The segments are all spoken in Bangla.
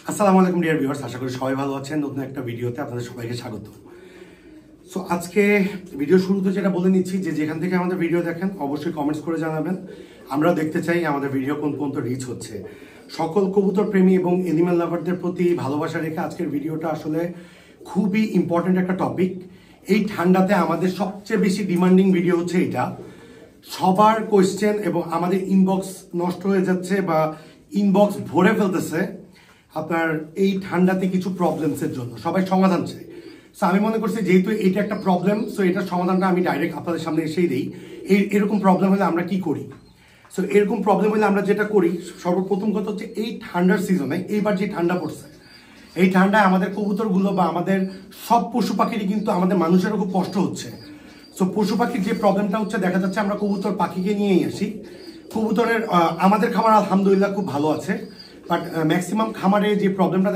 আসসালামু আলাইকুম ডিয়ার ভিউয়ার্স, আশা করি সবাই ভালো আছেন। নতুন একটা ভিডিওতে আপনাদের সবাইকে স্বাগত। সো আজকে ভিডিও শুরুতে যেটা বলে নিচ্ছি যে যেখান থেকে আমাদের ভিডিও দেখেন অবশ্যই কমেন্টস করে জানাবেন। আমরা দেখতে চাই আমাদের ভিডিও কোন পর্যন্ত রিচ হচ্ছে। সকল কবুতর প্রেমী এবং এনিম্যাল লাভারদের প্রতি ভালোবাসা রেখে আজকের ভিডিওটা আসলে খুবই ইম্পর্টেন্ট একটা টপিক। এই ঠান্ডাতে আমাদের সবচেয়ে বেশি ডিমান্ডিং ভিডিও হচ্ছে এটা। সবার কোয়েশ্চেন এবং আমাদের ইনবক্স নষ্ট হয়ে যাচ্ছে বা ইনবক্স ভরে ফেলতেছে আপনার এই ঠান্ডাতে কিছু প্রবলেমসের জন্য। সবাই সমাধান চাই। সো আমি মনে করছি যেহেতু এটা একটা প্রবলেম, সো এটার সমাধানটা আমি ডাইরেক্ট আপনাদের সামনে এসেই দিই। এরকম প্রবলেম হলে আমরা কি করি? সো এরকম প্রবলেম হলে আমরা যেটা করি, সর্বপ্রথম কথা হচ্ছে এই ঠান্ডার সিজনে এইবার যে ঠান্ডা পড়ছে, এই ঠান্ডায় আমাদের কবুতরগুলো বা আমাদের সব পশু পাখিরই কিন্তু আমাদের মানুষেরও খুব কষ্ট হচ্ছে। সো পশু পাখির যে প্রবলেমটা হচ্ছে, দেখা যাচ্ছে আমরা কবুতর পাখিকে নিয়েই আসি। কবুতরের আমাদের খামার আলহামদুলিল্লাহ খুব ভালো আছে, বাট ম্যাক্সিমাম খামারে যে প্রবলেমটা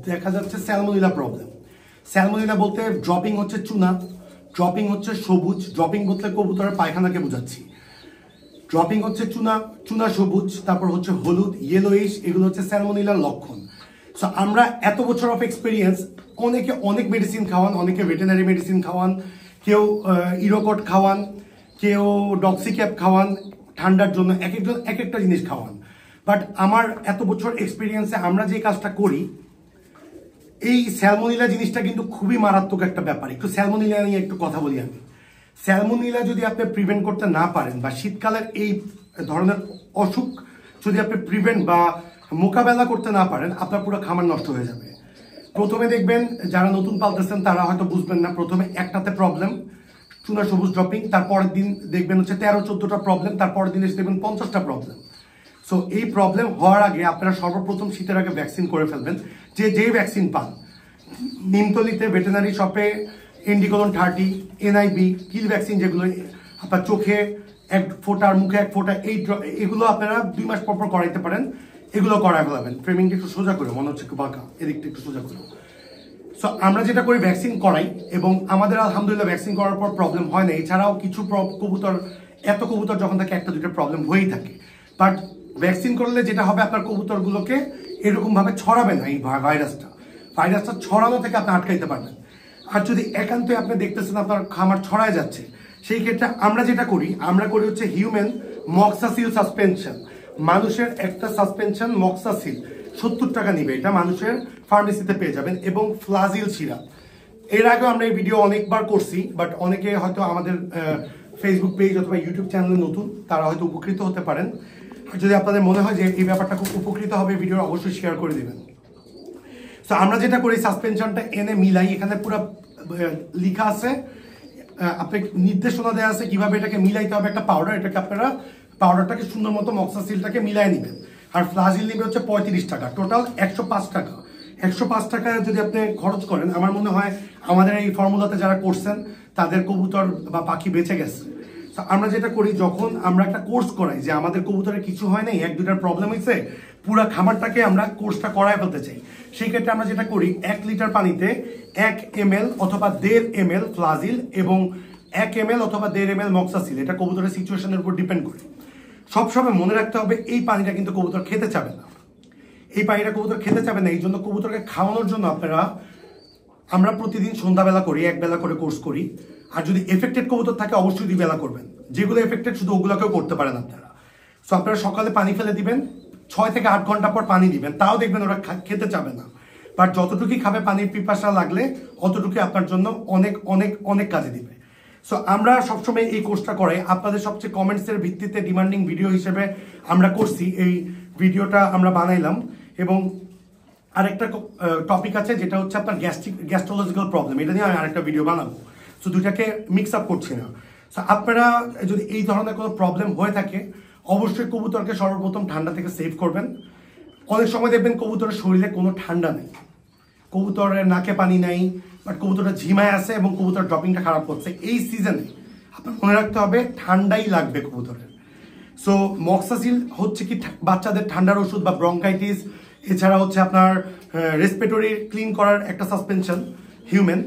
দেখা যাচ্ছে স্যালমোনেলা প্রবলেম। স্যালমোনেলা বলতে ড্রপিং হচ্ছে চুনা, ড্রপিং হচ্ছে সবুজ, ড্রপিং বলতে কবুতরের পায়খানাকে বোঝাচ্ছি। ড্রপিং হচ্ছে চুনা, চুনা সবুজ, তারপর হচ্ছে হলুদ, ইয়েলোইশ, এগুলো হচ্ছে স্যালমোনেলার লক্ষণ। সো আমরা এত বছর অফ এক্সপিরিয়েন্স, অনেকে অনেক মেডিসিন খাওয়ান, অনেকে ভেটেনারি মেডিসিন খাওয়ান, কেউ ইরোকট খাওয়ান, কেউ ডক্সিক্যাপ খাওয়ান, ঠান্ডার জন্য এক একজন এক একটা জিনিস খাওয়ান। বাট আমার এত বছর এক্সপিরিয়েন্সে আমরা যে কাজটা করি, এই স্যালমোনেলা জিনিসটা কিন্তু খুবই মারাত্মক একটা ব্যাপার। একটু স্যালমোনেলা নিয়ে একটু কথা বলি আমি। স্যালমোনেলা যদি আপনি প্রিভেন্ট করতে না পারেন বা শীতকালের এই ধরনের অসুখ যদি আপনি প্রিভেন্ট বা মোকাবেলা করতে না পারেন, আপনার পুরো খামার নষ্ট হয়ে যাবে। প্রথমে দেখবেন যারা নতুন পালতেছেন তারা হয়তো বুঝবেন না, প্রথমে একটাতে প্রবলেম চুনা সবুজ ড্রপিং, তারপরের দিন দেখবেন হচ্ছে 13-14টা প্রবলেম, তারপরের দিন এসে দেখবেন 50টা প্রবলেম। সো এই প্রবলেম হওয়ার আগে আপনারা সর্বপ্রথম শীতের আগে ভ্যাকসিন করে ফেলবেন। যেই ভ্যাকসিন পান, নিমতলিতে ভেটেনারি শপে এন্ডিকোলন 30, এনআইবি, কিল ভ্যাকসিন, যেগুলো আপনার চোখে 1 ফোঁটা আর মুখে 1 ফোঁটা, এগুলো আপনারা 2 মাস পর করাইতে পারেন। এগুলো করায় ফেলাবেন। ফ্রেমিংটা একটু সোজা করে, মনে হচ্ছে একটু বাঁকা, এদিকটা একটু সোজা করে। সো আমরা যেটা করি ভ্যাকসিন করাই, এবং আমাদের আলহামদুলিল্লাহ ভ্যাকসিন করার পর প্রবলেম হয় না। এছাড়াও কিছু কবুতর, এত কবুতর যখন থাকে 1-2টা প্রবলেম হয়েই থাকে। বাট ভ্যাকসিন করলে যেটা হবে, আপনার কবুতরগুলোকে এরকম ভাবে ছড়াবে না এই ভাইরাসটা ছড়ানো থেকে আপনি আটকাইতে পারবেন। আর যদি একান্তই আপনি দেখতেছেন আপনার খামার ছড়ায় যাচ্ছে, সেই ক্ষেত্রে আমরা যেটা করি, আমরা করি হচ্ছে হিউম্যান মক্সাসিল সাসপেনশন। মানুষের একটা সাসপেনশন মক্সাসিল 70 টাকা নিবে, এটা মানুষের ফার্মেসিতে পেয়ে যাবেন, এবং ফ্লাজিল সিরাপ। এর আগেও আমরা এই ভিডিও অনেকবার করছি, বাট অনেকে হয়তো আমাদের ফেসবুক পেজ অথবা ইউটিউব চ্যানেলে নতুন, তারা হয়তো উপকৃত হতে পারেন। যদি আপনাদের মনে হয় যে এই ব্যাপারটা খুব উপকৃত হবে, ভিডিও অবশ্যই শেয়ার করে দিবেন। তো আমরা যেটা করি, সাসপেনশনটা এনে মিলাই, এখানে পুরো লেখা আছে, আপনি নির্দেশনা দেওয়া আছে কিভাবে এটাকে মিলাইতে হবে। একটা পাউডার, এটাকে আপনারা পাউডারটাকে সুন্দর মতো মক্সাসিলটাকে মিলাই নেবেন। আর ফ্লাজিল নেবে হচ্ছে 35 টাকা, টোটাল 105 টাকা। 105 টাকা যদি আপনি খরচ করেন, আমার মনে হয় আমাদের এই ফর্মুলাতে যারা করছেন তাদের কবুতর বা পাখি বেঁচে গেছে। আমরা যেটা করি, যখন আমরা একটা কোর্স করাই যে আমাদের কবুতরের কিছু হয় নাই, 1-2টার প্রবলেম হয়েছে, পুরো খামারটাকে আমরা কোর্সটা করায় ফেলতে চাই, সেই ক্ষেত্রে আমরা যেটা করি, 1 লিটার পানিতে 1 ml অথবা 1.5 ml ফ্লাজিল এবং 1 ml অথবা 1.5 ml মক্সাসিল, এটা কবুতরের সিচুয়েশনের উপর ডিপেন্ড করে। সবসময় মনে রাখতে হবে, এই পানিটা কিন্তু কবুতর খেতে চাবে না, এই পানিটা কবুতর খেতে চাবে না। এই জন্য কবুতরকে খাওয়ানোর জন্য আমরা প্রতিদিন সন্ধ্যাবেলা করি, 1 বেলা করে কোর্স করি। আর যদি এফেক্টেড কবুতর থাকে অবশ্যই 2 বেলা করবেন। যেগুলো এফেক্টেড শুধু ওগুলোকেও করতে পারেন আপনারা। সো আপনারা সকালে পানি ফেলে দিবেন, 6 থেকে 8 ঘন্টা পর পানি দিবেন, তাও দেখবেন ওরা খেতে চাবে না। বাট যতটুকুই খাবে, পানির পিপাসা লাগলে অতটুকুই আপনার জন্য অনেক অনেক অনেক কাজে দিবে। সো আমরা সবসময় এই কোর্সটা করাই। আপনাদের সবচেয়ে কমেন্টসের ভিত্তিতে ডিমান্ডিং ভিডিও হিসেবে আমরা করছি, এই ভিডিওটা আমরা বানাইলাম। এবং আরেকটা টপিক আছে, যেটা হচ্ছে আপনার গ্যাস্ট্রোলজিক্যাল প্রবলেম, এটা নিয়ে আমি আরেকটা ভিডিও বানাবো। সো দুইটাকে মিক্স আপ করছি না। সো আপনারা যদি এই ধরনের কোনো প্রবলেম হয়ে থাকে, অবশ্যই কবুতরকে সর্বপ্রথম ঠান্ডা থেকে সেভ করবেন। অনেক সময় দেখবেন কবুতরের শরীরে কোনো ঠান্ডা নেই, কবুতরের নাকে পানি নাই, বাট কবুতরটা ঝিমায় আছে এবং কবুতর ড্রপিংটা খারাপ করছে। এই সিজনে আপনার মনে রাখতে হবে, ঠান্ডাই লাগবে কবুতরের। সো মক্সাসিল হচ্ছে কি বাচ্চাদের ঠান্ডার ওষুধ বা ব্রঙ্কাইটিস, এছাড়া হচ্ছে আপনার রেসপিরেটরি ক্লিন করার একটা সাসপেনশন হিউম্যান,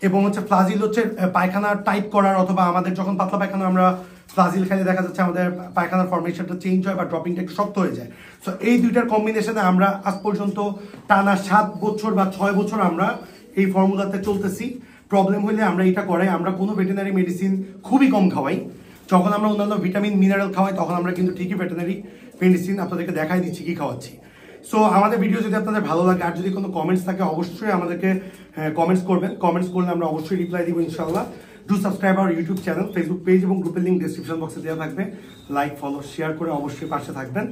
এবং হচ্ছে ফ্লাজিল হচ্ছে পায়খানা টাইট করার, অথবা আমাদের যখন পাতলা পায়খানা আমরা ফ্লাজিল খাইলে দেখা যাচ্ছে আমাদের পায়খানার ফরমেশনটা চেঞ্জ হয় বা ড্রপিংটা একটু শক্ত হয়ে যায়। সো এই দুইটার কম্বিনেশনে আমরা আজ পর্যন্ত টানা 7 বছর বা 6 বছর আমরা এই ফর্মুলাতে চলতেছি। প্রবলেম হলে আমরা এটা করাই, আমরা কোনো ভেটেনারি মেডিসিন খুবই কম খাওয়াই। যখন আমরা অন্যান্য ভিটামিন মিনারেল খাওয়াই তখন আমরা কিন্তু ঠিকই ভেটেনারি মেডিসিন আপনাদেরকে দেখাই দিচ্ছি কি খাওয়াচ্ছি। সো আমাদের ভিডিও যদি আপনাদের ভালো লাগে আর যদি কোনো কমেন্টস থাকে অবশ্যই আমাদেরকে কমেন্টস করবেন। কমেন্টস করলে আমরা অবশ্যই রিপ্লাই দিব ইনশাআল্লাহ। Do subscribe our YouTube channel, Facebook page এবং গ্রুপের লিঙ্ক ডিসক্রিপশন বক্সে দেওয়া থাকবে। লাইক, ফলো, শেয়ার করে অবশ্যই পাশে থাকবেন।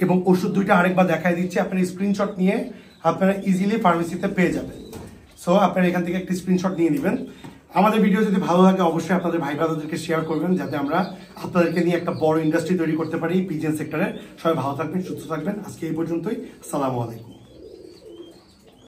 এবং ওষুধ দুইটা আরেকবার দেখাই দিচ্ছি, আপনারা স্ক্রিনশট নিয়ে আপনারা ইজিলি ফার্মেসিতে পেয়ে যাবেন। সো আপনারা এখান থেকে একটি স্ক্রিনশট নিয়ে নেবেন। আমাদের ভিডিও যদি ভালো লাগে অবশ্যই আপনাদের ভাই ব্রাদারদেরকে শেয়ার করবেন, যাতে আমরা আপনাদেরকে নিয়ে একটা বড় ইন্ডাস্ট্রি তৈরি করতে পারি পিজিএন সেক্টরে। সবাই ভালো থাকবেন, সুস্থ থাকবেন। আজকে এই পর্যন্তই। আসসালামু আলাইকুম।